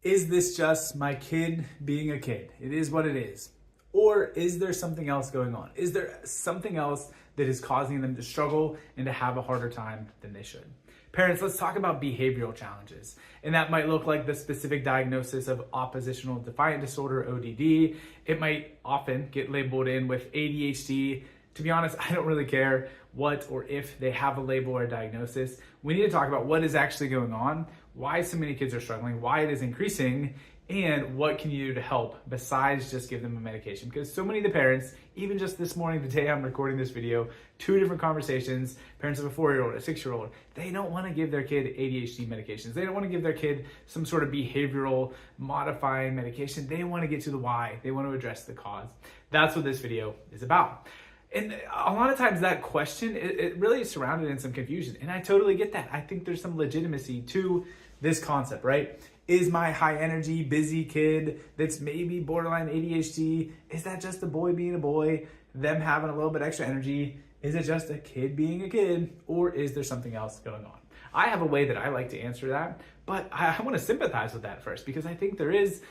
Is this just my kid being a kid? It is what it is. Or is there something else going on? Is there something else that is causing them to struggle and to have a harder time than they should? Parents, let's talk about behavioral challenges. And that might look like the specific diagnosis of Oppositional Defiant Disorder, ODD. It might often get labeled in with ADHD. To be honest, I don't really care what or if they have a label or a diagnosis. We need to talk about what is actually going on, why so many kids are struggling, why it is increasing, and what can you do to help besides just give them a medication. Because so many of the parents, even just this morning, the day I'm recording this video, 2 different conversations, parents of a 4-year-old, a 6-year-old, they don't want to give their kid ADHD medications. They don't want to give their kid some sort of behavioral modifying medication. They want to get to the why. They want to address the cause. That's what this video is about. And a lot of times that question, it really is surrounded in some confusion. And I totally get that. I think there's some legitimacy to this concept, right? Is my high energy, busy kid that's maybe borderline ADHD, is that just a boy being a boy, them having a little bit extra energy? Is it just a kid being a kid? Or is there something else going on? I have a way that I like to answer that, but I want to sympathize with that first because I think there is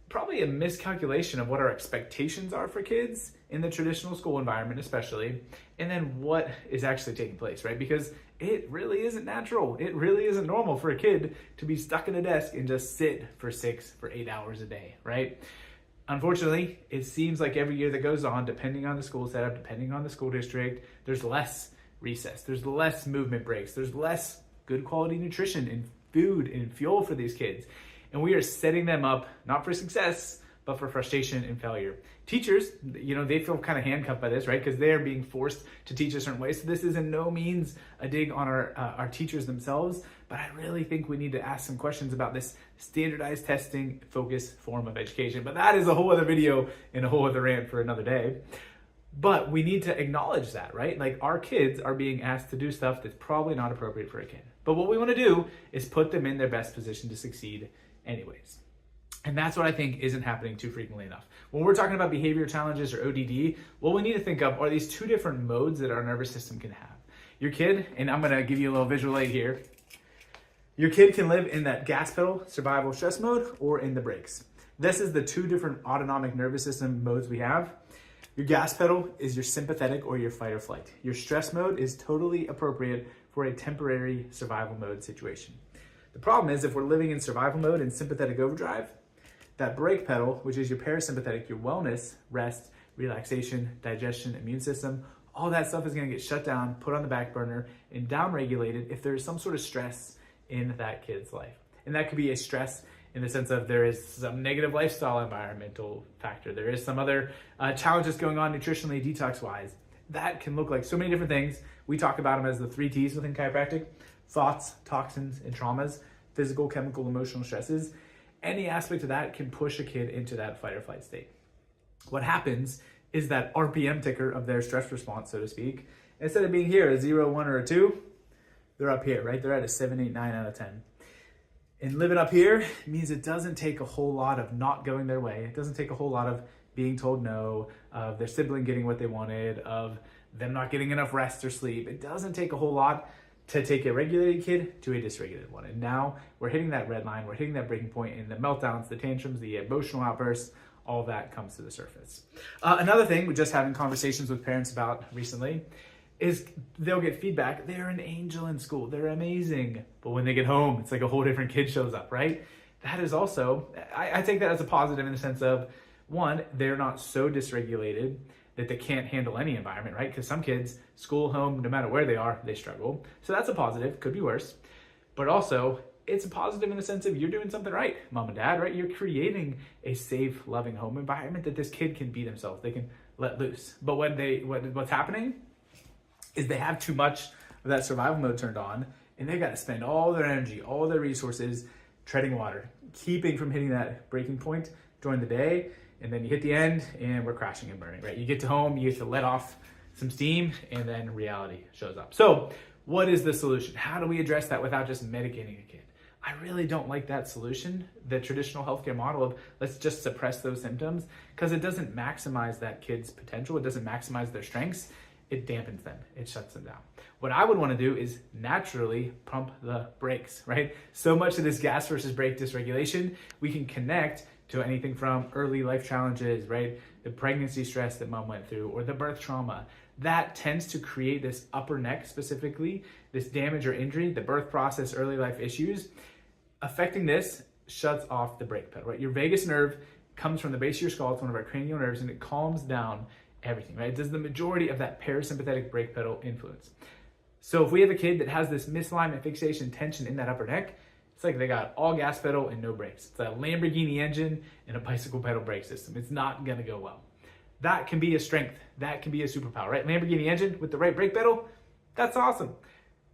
probably a miscalculation of what our expectations are for kids in the traditional school environment especially, and then what is actually taking place, right? Because it really isn't natural. It really isn't normal for a kid to be stuck in a desk and just sit for 8 hours a day, right? Unfortunately, it seems like every year that goes on, depending on the school setup, depending on the school district, there's less recess, there's less movement breaks, there's less good quality nutrition and food and fuel for these kids. And we are setting them up, not for success, but for frustration and failure. Teachers, they feel kind of handcuffed by this, right? Because they are being forced to teach a certain way. So this is in no means a dig on our teachers themselves, but I really think we need to ask some questions about this standardized testing focused form of education. But that is a whole other video and a whole other rant for another day. But we need to acknowledge that, right? Like our kids are being asked to do stuff that's probably not appropriate for a kid. But what we want to do is put them in their best position to succeed anyways. And that's what I think isn't happening too frequently enough. When we're talking about behavior challenges or ODD, what we need to think of are these 2 different modes that our nervous system can have. Your kid, and I'm going to give you a little visual aid here. Your kid can live in that gas pedal, survival stress mode, or in the brakes. This is the 2 different autonomic nervous system modes we have. Your gas pedal is your sympathetic or your fight or flight. Your stress mode is totally appropriate for a temporary survival mode situation. The problem is if we're living in survival mode and sympathetic overdrive, that brake pedal, which is your parasympathetic, your wellness, rest, relaxation, digestion, immune system, all that stuff is going to get shut down, put on the back burner, and downregulated if there's some sort of stress in that kid's life. And that could be a stress in the sense of there is some negative lifestyle environmental factor. There is some other challenges going on nutritionally, detox-wise. That can look like so many different things. We talk about them as the 3 T's within chiropractic: thoughts, toxins, and traumas, physical, chemical, emotional stresses. Any aspect of that can push a kid into that fight or flight state. What happens is that RPM ticker of their stress response, so to speak, instead of being here a 0, 1, or a 2, they're up here, right? They're at a 7, 8, 9 out of 10. And living up here means it doesn't take a whole lot of not going their way. It doesn't take a whole lot of being told no, of their sibling getting what they wanted, of them not getting enough rest or sleep. It doesn't take a whole lot to take a regulated kid to a dysregulated one. And now we're hitting that red line, we're hitting that breaking point, and the meltdowns, the tantrums, the emotional outbursts, all that comes to the surface. Another thing we're just having conversations with parents about recently is they'll get feedback. They're an angel in school, they're amazing. But when they get home, it's like a whole different kid shows up, right? That is also, I take that as a positive in the sense of, one, they're not so dysregulated that they can't handle any environment, right? Because some kids, school, home, no matter where they are, they struggle. So that's a positive, could be worse. But also, it's a positive in the sense of you're doing something right, mom and dad, right? You're creating a safe, loving home environment that this kid can be themselves. They can let loose. But what's happening is they have too much of that survival mode turned on, and they got to spend all their energy, all their resources treading water, keeping from hitting that breaking point during the day. And then you hit the end and we're crashing and burning, right? You get to home, you get to let off some steam, and then reality shows up. So what is the solution? How do we address that without just medicating a kid? I really don't like that solution, the traditional healthcare model of let's just suppress those symptoms, because it doesn't maximize that kid's potential. It doesn't maximize their strengths. it dampens them, it shuts them down. What I would want to do is naturally pump the brakes, right? So much of this gas versus brake dysregulation, we can connect to anything from early life challenges, right? The pregnancy stress that mom went through, or the birth trauma. That tends to create this upper neck specifically, this damage or injury, the birth process, early life issues. Affecting this shuts off the brake pedal, right? Your vagus nerve comes from the base of your skull, it's one of our cranial nerves, and it calms down everything, right? It does the majority of that parasympathetic brake pedal influence. So if we have a kid that has this misalignment, fixation, tension in that upper neck, it's like they got all gas pedal and no brakes. It's a Lamborghini engine and a bicycle pedal brake system. It's not gonna go well. That can be a strength. That can be a superpower, right? Lamborghini engine with the right brake pedal, that's awesome.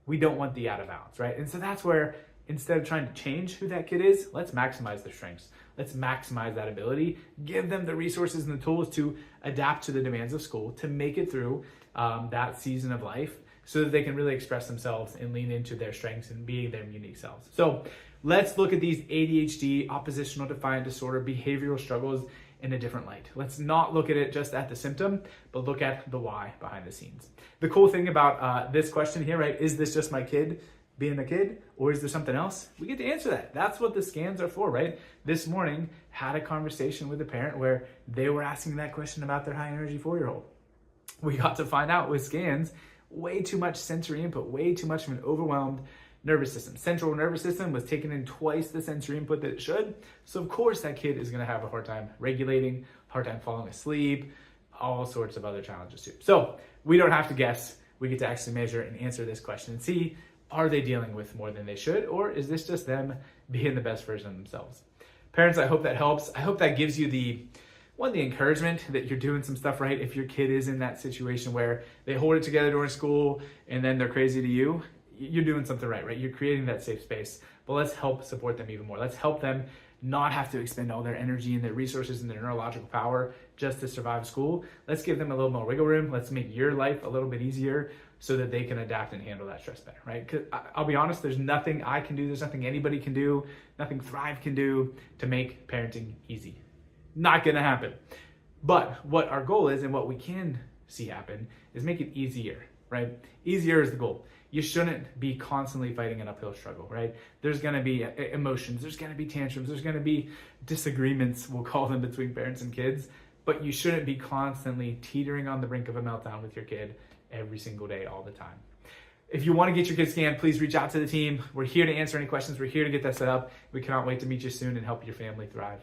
We don't want the out of balance, right? And so that's where, instead of trying to change who that kid is, let's maximize their strengths. Let's maximize that ability, give them the resources and the tools to adapt to the demands of school, to make it through that season of life, so that they can really express themselves and lean into their strengths and be their unique selves. So let's look at these ADHD, oppositional defiant disorder, behavioral struggles in a different light. Let's not look at it just at the symptom, but look at the why behind the scenes. The cool thing about this question here, right? Is this just my kid being a kid, or is there something else? We get to answer that. That's what the scans are for, right? This morning, had a conversation with a parent where they were asking that question about their high energy 4-year-old. We got to find out with scans, way too much sensory input, way too much of an overwhelmed nervous system. Central nervous system was taking in twice the sensory input that it should. So of course that kid is gonna have a hard time regulating, hard time falling asleep, all sorts of other challenges too. So we don't have to guess. We get to actually measure and answer this question and see, are they dealing with more than they should, or is this just them being the best version of themselves? Parents, I hope that helps. I hope that gives you the encouragement that you're doing some stuff right. If your kid is in that situation where they hold it together during school and then they're crazy to you, you're doing something right? You're creating that safe space. But let's help support them even more. Let's help them not have to expend all their energy and their resources and their neurological power just to survive school. Let's give them a little more wiggle room. Let's make your life a little bit easier so that they can adapt and handle that stress better, right? Because I'll be honest, there's nothing I can do, there's nothing anybody can do, nothing Thrive can do to make parenting easy. Not gonna happen. But what our goal is, and what we can see happen, is make it easier, right? Easier is the goal. You shouldn't be constantly fighting an uphill struggle, right? There's gonna be emotions, there's gonna be tantrums, there's gonna be disagreements, we'll call them, between parents and kids, but you shouldn't be constantly teetering on the brink of a meltdown with your kid every single day, all the time. If you want to get your kid scanned, please reach out to the team. We're here to answer any questions. We're here to get that set up. We cannot wait to meet you soon and help your family thrive.